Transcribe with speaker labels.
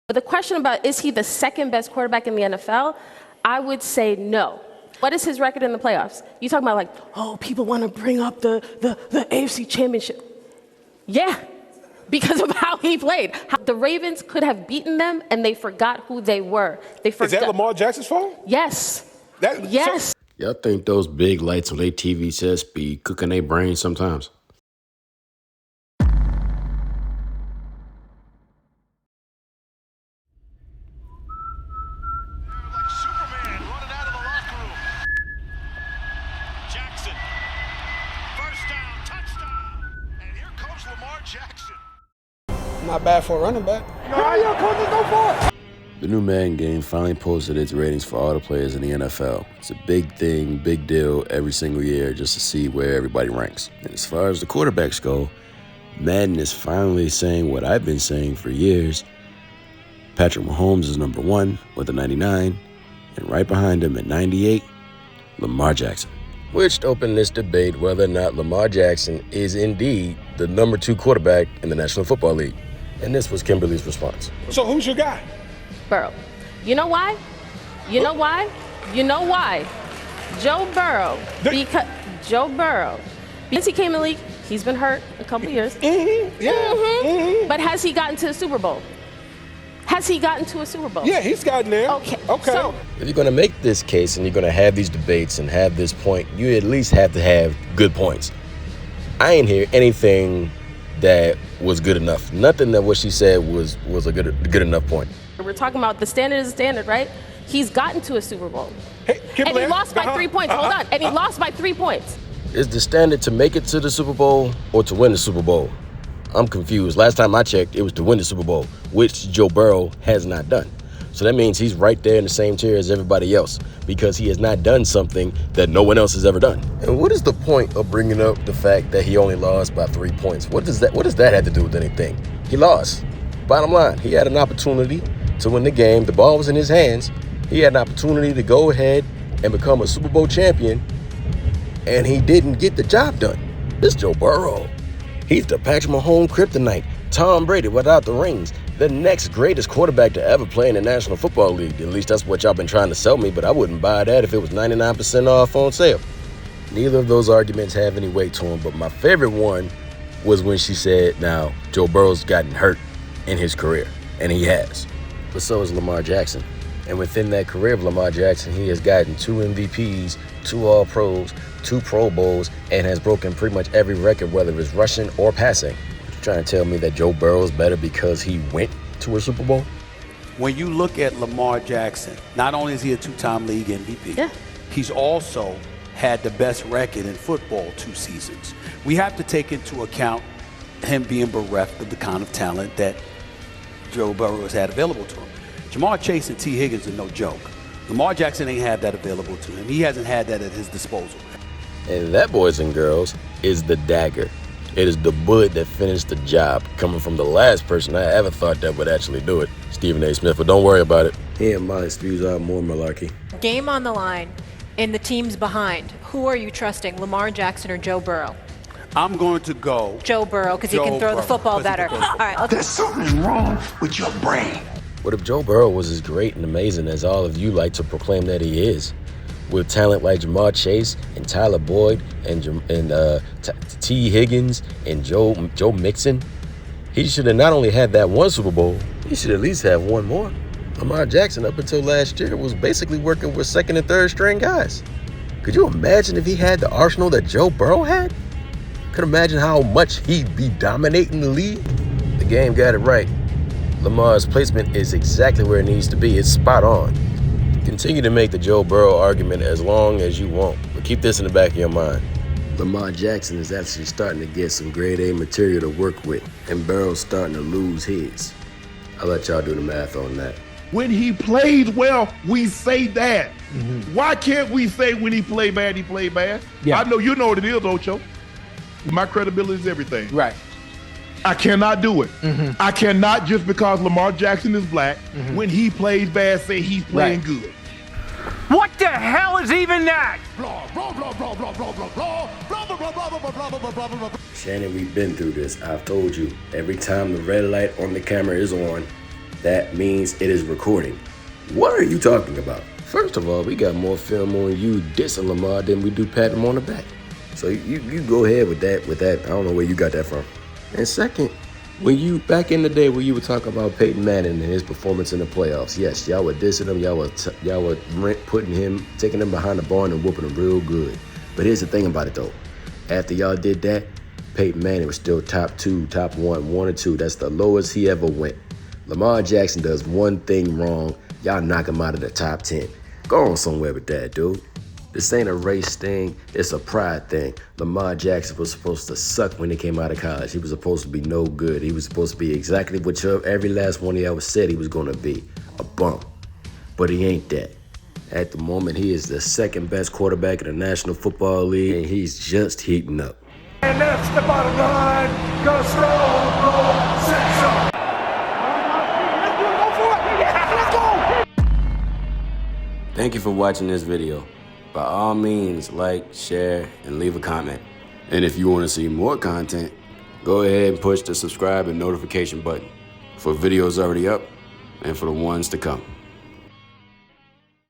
Speaker 1: But the question about is he the second best quarterback in the NFL, I would say no. What is his record in the playoffs? You talking about like, oh, people want to bring up the AFC Championship. Yeah, because of how he played. The Ravens could have beaten them, and they forgot who they were. They forgot.
Speaker 2: Is that Lamar Jackson's fault?
Speaker 1: Yes. Yes.
Speaker 3: Y'all think those big lights on their TV sets be cooking their brains sometimes?
Speaker 4: Like Superman running out of the locker room. Jackson. First down, touchdown. And here comes Lamar Jackson.
Speaker 5: Not bad for a running back.
Speaker 3: The new Madden game finally posted its ratings for all the players in the NFL. It's a big thing, big deal every single year just to see where everybody ranks. And as far as the quarterbacks go, Madden is finally saying what I've been saying for years. Patrick Mahomes is number 1 with a 99, and right behind him at 98, Lamar Jackson. Which opened this debate whether or not Lamar Jackson is indeed the number 2 quarterback in the National Football League. And this was Kimberly's response.
Speaker 2: So who's your guy?
Speaker 1: Burrow. You know why? You know why? You know why? Joe Burrow. Because Joe Burrow. Since he came in the league, he's been hurt a couple years. But has he gotten to a Super Bowl? Has he gotten to a Super Bowl?
Speaker 2: Yeah, he's gotten there.
Speaker 1: Okay.
Speaker 2: So,
Speaker 3: if you're going to make this case and you're going to have these debates and have this point, you at least have to have good points. I ain't hear anything that was good enough. Nothing that what she said was a good enough point.
Speaker 1: We're talking about the standard is the standard, right? He's gotten to a Super Bowl.
Speaker 2: hey,
Speaker 1: And he lost by 3 points. Hold on. And he lost by 3 points.
Speaker 3: Is the standard to make it to the Super Bowl or to win the Super Bowl? I'm confused. Last time I checked, it was to win the Super Bowl, which Joe Burrow has not done. So that means he's right there in the same tier as everybody else because he has not done something that no one else has ever done. And what is the point of bringing up the fact that he only lost by 3 points? What does that have to do with anything? He lost. Bottom line, he had an opportunity to win the game. The ball was in his hands. He had an opportunity to go ahead and become a Super Bowl champion, and he didn't get the job done. This Joe Burrow. He's the Patrick Mahomes kryptonite. Tom Brady without the rings. The next greatest quarterback to ever play in the National Football League. At least that's what y'all been trying to sell me, but I wouldn't buy that if it was 99% off on sale. Neither of those arguments have any weight to them, but my favorite one was when she said, now, Joe Burrow's gotten hurt in his career, and he has. But so has Lamar Jackson. And within that career of Lamar Jackson, he has gotten 2 MVPs, 2 All-Pros, 2 Pro Bowls, and has broken pretty much every record, whether it's rushing or passing. You're trying to tell me that Joe Burrow is better because he went to a Super Bowl?
Speaker 5: When you look at Lamar Jackson, not only is he a 2-time league MVP, he's also had the best record in football 2 seasons. We have to take into account him being bereft of the kind of talent that Joe Burrow has had available to him. Jamar Chase and T. Higgins are no joke. Lamar Jackson ain't had that available to him. He hasn't had that at his disposal.
Speaker 3: And that, boys and girls, is the dagger. It is the bullet that finished the job, coming from the last person I ever thought that would actually do it, Stephen A. Smith. But don't worry about it. He and my spews out more malarkey.
Speaker 6: Game on the line, and the team's behind. Who are you trusting, Lamar Jackson or Joe Burrow?
Speaker 5: I'm going to go
Speaker 6: Joe Burrow, because he can throw the football better. All right,
Speaker 7: There's something wrong with your brain.
Speaker 3: What if Joe Burrow was as great and amazing as all of you like to proclaim that he is? With talent like Jamar Chase and Tyler Boyd and T. Higgins and Joe Mixon, he should have not only had that 1 Super Bowl, he should at least have 1 more. Lamar Jackson, up until last year, was basically working with 2nd and 3rd string guys. Could you imagine if he had the arsenal that Joe Burrow had? Could imagine how much he'd be dominating the league? The game got it right. Lamar's placement is exactly where it needs to be. It's spot on. Continue to make the Joe Burrow argument as long as you want, but keep this in the back of your mind. Lamar Jackson is actually starting to get some grade A material to work with, and Burrow's starting to lose his. I'll let y'all do the math on that.
Speaker 7: When he plays well, we say that. Why can't we say when he played bad, he played bad?
Speaker 8: Yeah.
Speaker 7: I know you know what it is, Ocho. My credibility is everything.
Speaker 8: Right.
Speaker 7: I cannot do it. I cannot, just because Lamar Jackson is black, when he plays bad, say he's playing good.
Speaker 8: What the hell is even that?
Speaker 3: Shannon, we've been through this. I've told you, every time the red light on the camera is on, That means it is recording. What are you talking about? First of all, we got more film on you dissing Lamar than we do patting him on the back. So you go ahead with that. I don't know where you got that from. And second, when you, back in the day when you were talking about Peyton Manning and his performance in the playoffs, yes, y'all were dissing him, y'all were taking him behind the barn and whooping him real good. But here's the thing about it though. After y'all did that, Peyton Manning was still top 2, top 1 or 2. That's the lowest he ever went. Lamar Jackson does one thing wrong, y'all knock him out of the top 10. Go on somewhere with that, dude. This ain't a race thing, it's a pride thing. Lamar Jackson was supposed to suck when he came out of college. He was supposed to be no good. He was supposed to be exactly what every last one of y'all said he was gonna be, a bum. But he ain't that. At the moment, he is the second best quarterback in the National Football League, and he's just heating up.
Speaker 8: And that's the bottom line. Go slow, set up.
Speaker 3: Thank you for watching this video. By all means, like, share, and leave a comment. And if you want to see more content, go ahead and push the subscribe and notification button for videos already up and for the ones to come.